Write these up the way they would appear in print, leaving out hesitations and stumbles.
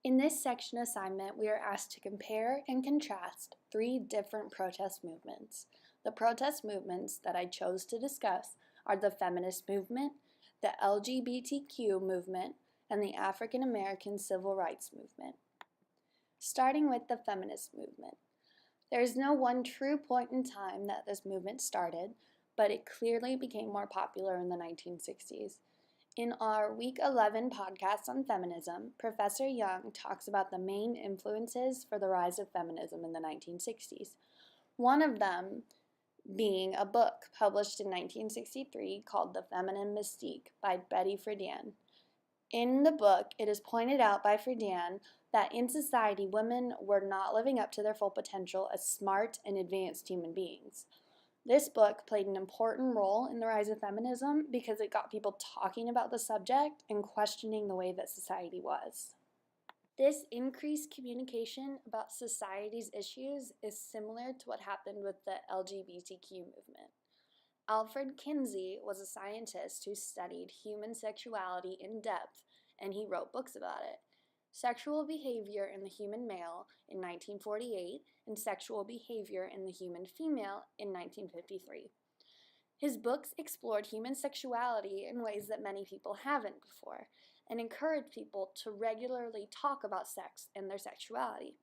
In this section assignment, we are asked to compare and contrast three different protest movements. The protest movements that I chose to discuss are the feminist movement, the LGBTQ movement, and the African American Civil Rights Movement. Starting with the feminist movement. There is no one true point in time that this movement started, but it clearly became more popular in the 1960s. In our Week 11 podcast on feminism, Professor Young talks about the main influences for the rise of feminism in the 1960s. One of them being a book published in 1963 called The Feminine Mystique by Betty Friedan. In the book, it is pointed out by Friedan that in society, women were not living up to their full potential as smart and advanced human beings. This book played an important role in the rise of feminism because it got people talking about the subject and questioning the way that society was. This increased communication about society's issues is similar to what happened with the LGBTQ movement. Alfred Kinsey was a scientist who studied human sexuality in depth, and he wrote books about it. Sexual Behavior in the Human Male in 1948 and Sexual Behavior in the Human Female in 1953. His books explored human sexuality in ways that many people haven't before and encouraged people to regularly talk about sex and their sexuality.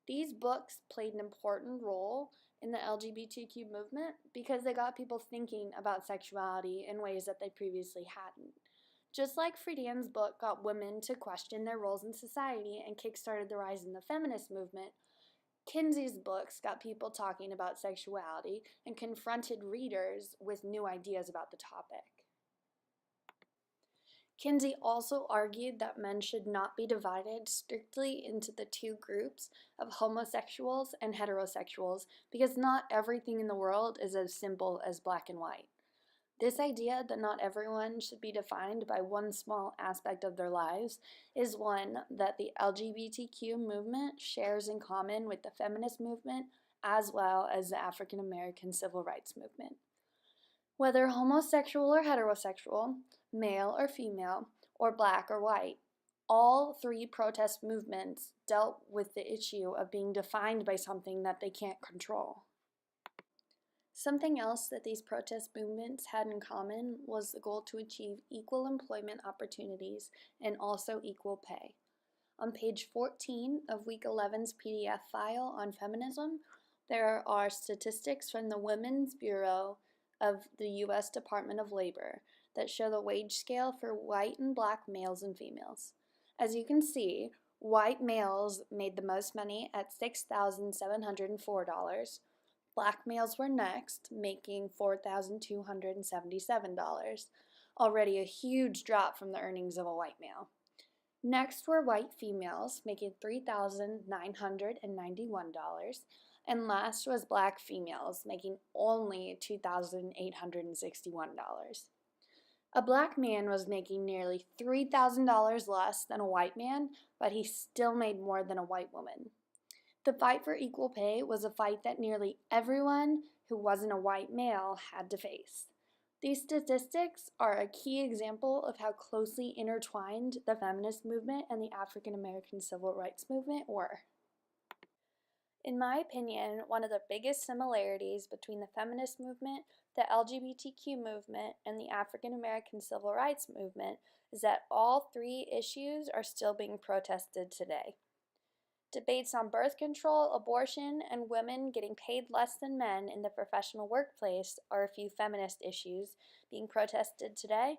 These books played an important role in the LGBTQ movement because they got people thinking about sexuality in ways that they previously hadn't. Just like Friedan's book got women to question their roles in society and kickstarted the rise in the feminist movement, Kinsey's books got people talking about sexuality and confronted readers with new ideas about the topic. Kinsey also argued that men should not be divided strictly into the two groups of homosexuals and heterosexuals because not everything in the world is as simple as black and white. This idea that not everyone should be defined by one small aspect of their lives is one that the LGBTQ movement shares in common with the feminist movement as well as the African American Civil Rights Movement. Whether homosexual or heterosexual, male or female, or black or white, all three protest movements dealt with the issue of being defined by something that they can't control. Something else that these protest movements had in common was the goal to achieve equal employment opportunities and also equal pay. On page 14 of Week 11's PDF file on feminism, there are statistics from the Women's Bureau of the U.S. Department of Labor that show the wage scale for white and black males and females. As you can see, white males made the most money at $6,704. Black males were next, making $4,277, already a huge drop from the earnings of a white male. Next were white females, making $3,991, and last was black females, making only $2,861. A black man was making nearly $3,000 less than a white man, but he still made more than a white woman. The fight for equal pay was a fight that nearly everyone who wasn't a white male had to face. These statistics are a key example of how closely intertwined the feminist movement and the African American Civil Rights Movement were. In my opinion, one of the biggest similarities between the feminist movement, the LGBTQ movement, and the African American Civil Rights Movement is that all three issues are still being protested today. Debates on birth control, abortion, and women getting paid less than men in the professional workplace are a few feminist issues being protested today.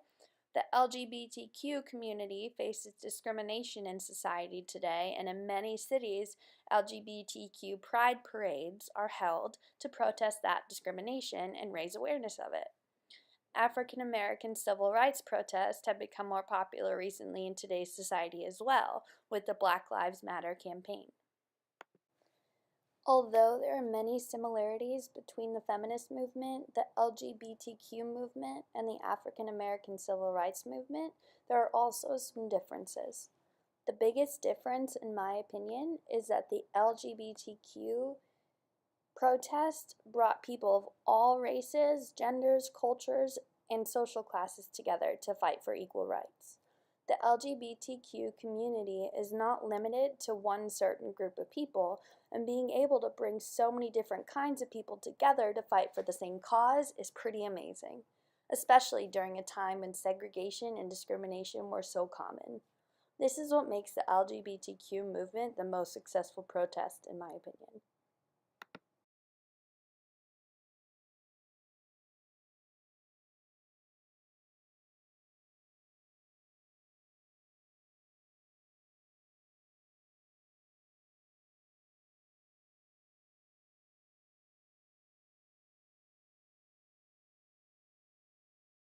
The LGBTQ community faces discrimination in society today, and in many cities, LGBTQ pride parades are held to protest that discrimination and raise awareness of it. African American civil rights protests have become more popular recently in today's society as well, with the Black Lives Matter campaign. Although there are many similarities between the feminist movement, the LGBTQ movement, and the African American Civil Rights Movement, there are also some differences. The biggest difference, in my opinion, is that the LGBTQ protest brought people of all races, genders, cultures, and social classes together to fight for equal rights. The LGBTQ community is not limited to one certain group of people, and being able to bring so many different kinds of people together to fight for the same cause is pretty amazing, especially during a time when segregation and discrimination were so common. This is what makes the LGBTQ movement the most successful protest, in my opinion.